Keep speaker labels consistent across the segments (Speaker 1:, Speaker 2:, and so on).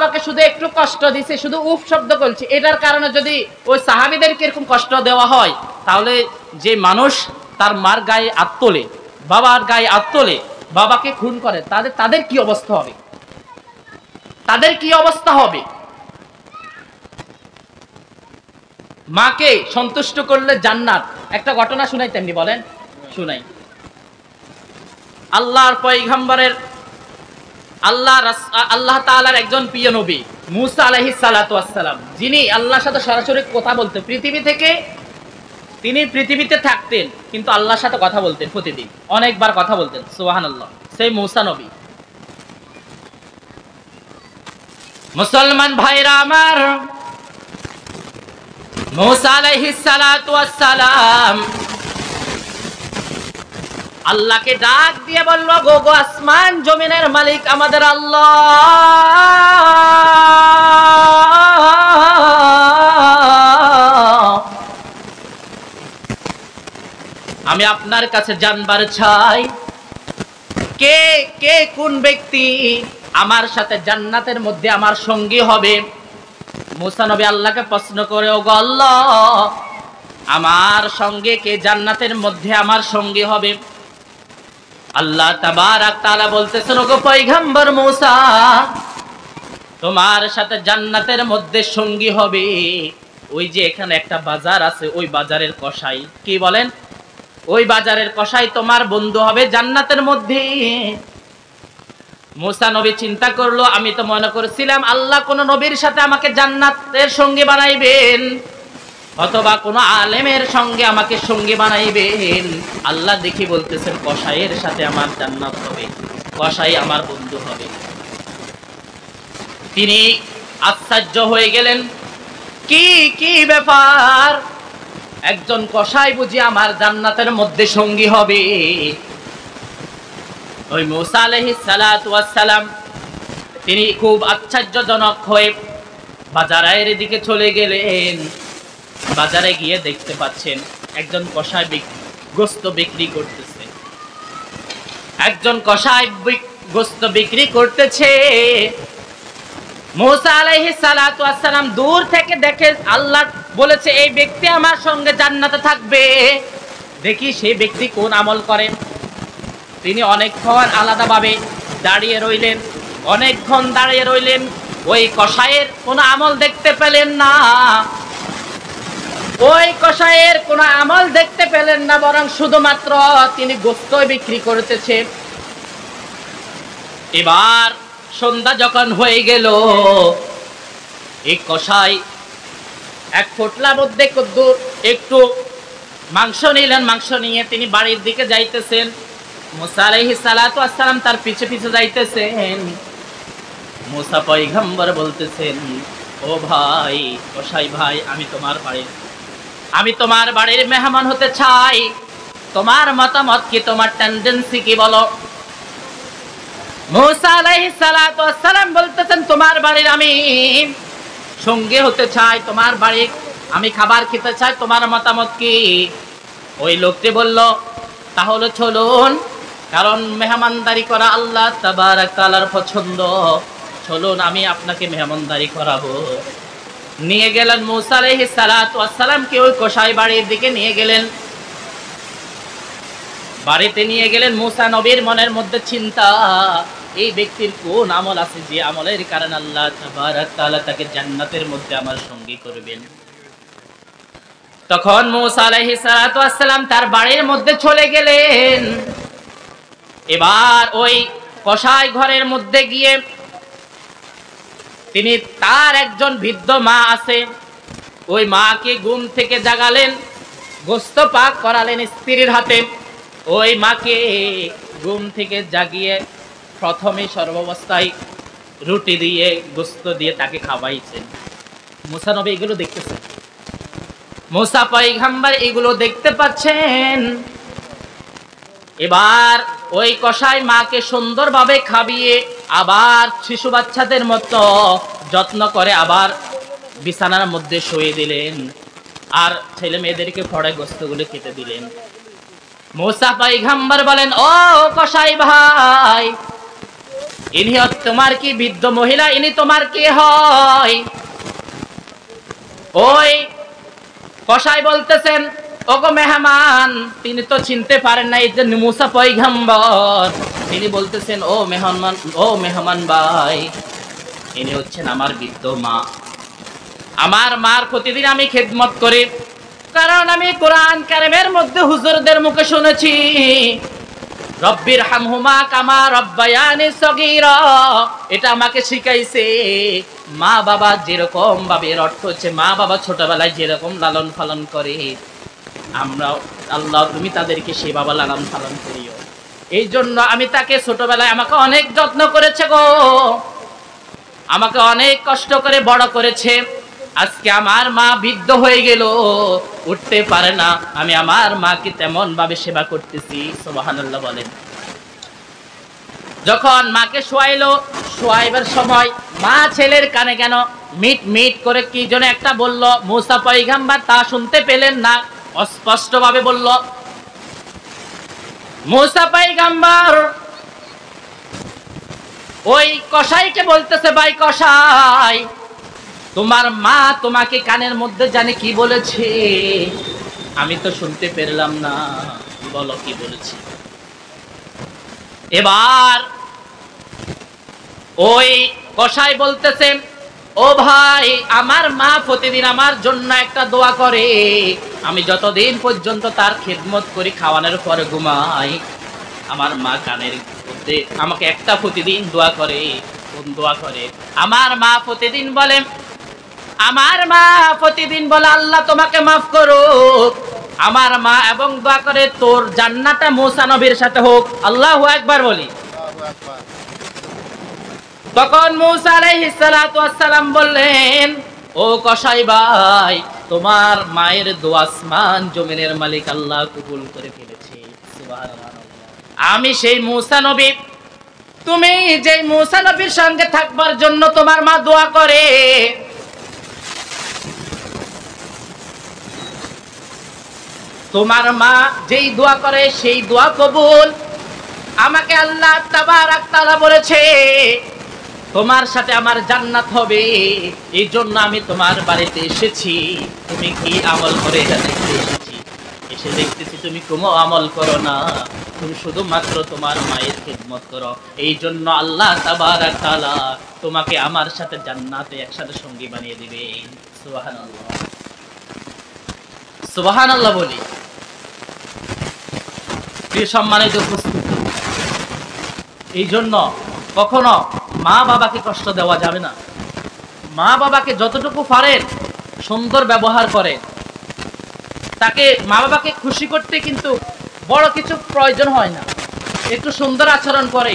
Speaker 1: আমাকে শুধু একটু কষ্ট দিছে, শুধু উফ শব্দ করছে, এটার কারণে যদি ওই সাহাবীদেরকে এরকম কষ্ট দেওয়া হয়, তাহলে যে মানুষ তার মার গায়ে হাত তোলে, বাবার গায়ে হাত তোলে, বাবাকে খুন করে, তাদের কি অবস্থা হবে? তাদের কি অবস্থা হবে? মাকে সন্তুষ্ট করলে জান্নাত। একটা ঘটনা শুনাই, তেমনি বলেন, শুনাই। আল্লাহর পয়গম্বরের আল্লাহ তাআলার একজন প্রিয় নবী মুসা আলাইহিস সালাতু ওয়াস সালাম, যিনি আল্লাহর সাথে সরাসরি কথা বলতেন, পৃথিবী থেকে তিনি পৃথিবীতে থাকতেন কিন্তু আল্লাহর সাথে কথা বলতেন, প্রতিদিন অনেকবার কথা বলতেন, সুবহানাল্লাহ। সেই মুসা নবী। মুসলমান ভাইরা আমার, মুসা আলাইহিস সালাতু ওয়াস সালাম আল্লাহকে ডাক দিয়ে বলল, গো গো আসমান জমিনের মালিক আমাদের আল্লাহ, আমি আপনার কাছে জানবার চাই, কে কে কোন ব্যক্তি আমার সাথে জান্নাতের মধ্যে আমার সঙ্গী হবে। মুসা নবী আল্লাহকে প্রশ্ন করে, ও গো আল্লাহ, আমার সঙ্গে কে জান্নাতের মধ্যে আমার সঙ্গী হবে? আল্লাহ তাবারাক তাআলা বলতেছেন, ওগো পয়গম্বর মুসা, তোমার সাথে জান্নাতের মধ্যে সঙ্গী হবে ওই যে এখানে একটা বাজার আছে, ওই বাজারের কসাই। কি বলেন? ওই বাজারের কসাই তোমার বন্ধু হবে জান্নাতের মধ্যে। মুসা নবী চিন্তা করলো, আমি তো মনে করেছিলাম আল্লাহ কোন নবীর সাথে আমাকে জান্নাতের সঙ্গী বানাইবেন, অথবা কোন আলেমের সঙ্গে আমাকে সঙ্গী বানাইবেন। আল্লাহ দেখি বলতেছেন কসাইয়ের সাথে আমার জান্নাত হবে, কসাই আমার বন্ধু হবে। তিনি আশ্চর্য হয়ে গেলেন, কি কি ব্যাপার, একজন কসাই বুঝি আমার জান্নাতের মধ্যে সঙ্গী হবে? ওই মুসা আলাইহিস সালাতু ওয়াস সালাম তিনি খুব আশ্চর্যজনক হয়ে বাজারের দিকে চলে গেলেন। বাজারে গিয়ে দেখতে পাচ্ছেন একজন কসাই গোশত বিক্রি করতেছে, একজন কসাই গোশত বিক্রি করতেছে। মুসা আলাইহিস সালাতু ওয়াস সালাম দূর থেকে দেখে, আল্লাহ বলেছে এই ব্যক্তি আমার সঙ্গে জান্নাতে থাকবে, দেখি সেই ব্যক্তি কোন আমল করে। তিনি অনেকক্ষণ আলাদাভাবে দাঁড়িয়ে রইলেন, অনেকক্ষণ দাঁড়িয়ে রইলেন, ওই কসাইয়ের কোনো আমল দেখতে পেলেন না, ওই কসাইয়ের কোনো আমল দেখতে পেলেন না, বরং শুধুমাত্র তিনি গোশত বিক্রি করতেছে। এবার সন্ধ্যা যখন হয়ে গেল, এই কসাই এক পোটলার মধ্যে একটু মাংস নিলেন, মাংস নিয়ে তিনি বাড়ির দিকে যাইতেছেন। মুসা আলাইহিস সালাতু ওয়াস সালাম তার পিছে পিছে যাইতেছেন। মুসা পয়গম্বর বলতেছেন, ও ভাই কসাই ভাই, আমি তোমার বাড়ির মেহমান হতে চাই, তোমার মতামত কি, তোমার টেন্ডেন্সি কি বলো? মুসা আলাইহিস সালাতু ওয়াস সালাম বলতেছেন, তোমার বাড়ির আমি সঙ্গী হতে চাই, তোমার বাড়ি আমি খাবার খেতে চাই, তোমার মতামত কি? ওই লোকটি বলল, তাহলে চলুন, কারণ মেহমানদারি করা আল্লাহ তাবারাক তাআলার পছন্দ, চলুন আমি আপনাকে মেহমানদারি করাবো। নিয়ে গেলেন মুসা আলাইহিস সালাতু ওয়াস সালামকে ওই কসাই বাড়ির দিকে নিয়ে গেলেন। বাড়িতে নিয়ে গেলেন। মুসা নবীর মনের মধ্যে চিন্তা, এই ব্যক্তির কোন আমল আছে যে আমলের কারণে আল্লাহ তাবারাক তাআলা তাকে জান্নাতের মধ্যে আমার সঙ্গী করবেন। তখন মুসা আলাইহিস সালাতু ওয়াস সালাম তার বাড়ির মধ্যে চলে গেলেন। এবার ওই কসাই ঘরের মধ্যে গিয়ে তিনি তার একজন বৃদ্ধ মা আছে, ওই মাকে ঘুম থেকে জাগালেন, গোশত পাক করালেন স্ত্রীর হাতে। ওই মাকে ঘুম থেকে জাগিয়ে প্রথমে সর্বাবস্থায় রুটি দিয়ে গোশত দিয়ে তাকে খাওয়াইছেন। মুসা নবী এগুলো দেখতেছেন, মুসা পয়গম্বর এগুলো দেখতে পাচ্ছেন। এবার ওই কসাই মাকে সুন্দরভাবে খাবিয়ে আবার শিশু বাচ্চাদের মতো যত্ন করে আবার বিছানার মধ্যে শুয়ে দিলেন, আর ছেলে মেয়েদেরকে ফড়ে গোশতগুলো খেতে দিলেন। মুসা পয়গম্বর বলেন, ও কসাই ভাই, ইনি তোমার কি বৃদ্ধ মহিলা, ইনি তোমার কে হয়? ওই কসাই বলতেছেন, ওগো মেহমান, তিনি তো চিনতে পারেন না এই যে মুসা পয়গম্বর। তিনি বলতেছেন, ও মেহমান ভাই, ইনি হচ্ছেন আমার বৃদ্ধ মা। আমার মার প্রতিদিন আমি খেদমত করি, কারণ আমি কোরআন কারিমের মধ্যে হুজুরদের মুখে শুনেছি, রব্বির হামহুমা কামা রব্বায়ানি সগীরা। এটা আমাকে শিখাইছে মা বাবা যেরকম ভাবে, এর অর্থ হচ্ছে মা বাবা ছোটবেলায় যেরকম লালন পালন করে, আমরা আল্লাহ তুমি তাদেরকে সেভাবে লালন পালন করিও। এই জন্য আমি তাকে ছোটবেলায় আমাকে অনেক যত্ন করেছে গো, আমাকে অনেক কষ্ট করে বড় করেছে। আজকে আমার মা বৃদ্ধ হয়ে গেল, উঠতে পারে না, আমি আমার মাকে তেমন ভাবে সেবা করতেছি। সুবহানাল্লাহ বলেন। যখন মাকে শোয়াইবার সময় মা ছেলের কানে কেন মিট মিট করে কি যেন একটা বলল, মুসা পয়গম্বর তা শুনতে পেলেন না, অস্পষ্ট ভাবে বলল। মুসা পয়গম্বর ওই কসাইকে বলতেছে, ভাই কসাই, তোমার মা তোমাকে কানের মধ্যে জানে কি বলেছে? আমি তো শুনতে পেলাম না, বলো কি বলেছে। এবার ওই কসাই বলতেছে, ও ভাই, আমার মা প্রতিদিন আমার জন্য একটা দোয়া করে, আমি যতদিন পর্যন্ত তার খেদমত করি, খাওয়ানোর পরে ঘুমাই, আমার মা কানের মধ্যে আমাকে একটা প্রতিদিন দোয়া করে। কোন দোয়া করে? আমার মা প্রতিদিন বলে, আল্লাহ তোমাকে মাফ করুক। আমার মা এবং দোয়া করে, তোর জান্নাতটা মুসা নবীর সাথে হোক। আল্লাহু আকবার বলি। তখন মুসা আলাইহিস সালাতু ওয়াস সালাম বললেন, ও কসাই ভাই, তোমার মায়ের দোয়া আসমান জমিনের মালিক আল্লাহ কবুল করে ফেলেছে। সুবহানাল্লাহ। আমি সেই মুসা নবী, তুমি যে মুসা নবীর সঙ্গে থাকবার জন্য তোমার মা দোয়া করে, তোমার মা যেই দোয়া করে সেই দোয়া কবুল। আমাকে আল্লাহ তাবারাক তাআলা বলেছে তোমার সাথে আমার জান্নাত হবে, এই জন্য আমি তোমার বাড়িতে এসেছি। তুমি কি আমল করে এটা দেখতে এসেছি। এসে দেখতেছি তুমি কোনো আমল করো না, তুমি শুধুমাত্র তোমার মায়ের খেদমত করো। এই জন্য আল্লাহ তাবারাক তাআলা তোমাকে আমার সাথে জান্নাতে একসাথে সঙ্গী বানিয়ে দিবেন। সুবহানাল্লাহ, সুবহানাল্লাহ বলি। প্রিয় সম্মানিত উপস্থিতি, এই জন্য কখনো মা বাবাকে কষ্ট দেওয়া যাবে না। মা বাবাকে যতটুকু পারেন সুন্দর ব্যবহার করে, তাকে মা বাবাকে খুশি করতে কিন্তু বড় কিছু প্রয়োজন হয় না। একটু সুন্দর আচরণ করে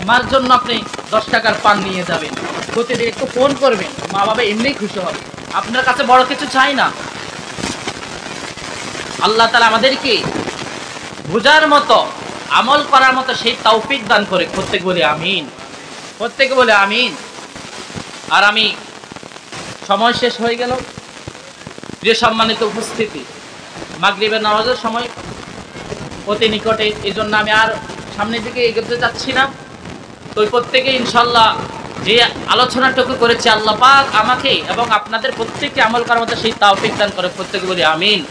Speaker 1: মার জন্য আপনি 10 টাকার পান নিয়ে যাবেন, প্রতিদিন একটু ফোন করবেন, মা বাবা এমনিই খুশি হবে। আপনার কাছে বড় কিছু চাই না। আল্লাহ তাআলা আমাদেরকে বুঝার মতো, আমল করার মতো সেই তৌফিক দান করে। প্রত্যেকে বলে আমিন, প্রত্যেকে বলে আমিন। আর আমি সময় শেষ হয়ে গেল। প্রিয় সম্মানিত উপস্থিতি, মাগরিবের নামাজের সময় অতি নিকটে, এই জন্য আমি আর সামনের দিকে এগোতে যাচ্ছি না। তো প্রত্যেকে ইনশাল্লাহ যে আলোচনাটুকু করেছে, আল্লাহ পাক আমাকে এবং আপনাদের প্রত্যেককে আমল করার মতো সেই তৌফিক দান করে। প্রত্যেকে বলি আমিন।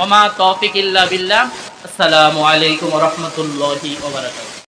Speaker 1: ওমা তৌফিক ইল্লা বিল্লাহ। আসসালামু আলাইকুম ওয়া রাহমাতুল্লাহি ওয়া বারাকাতুহু।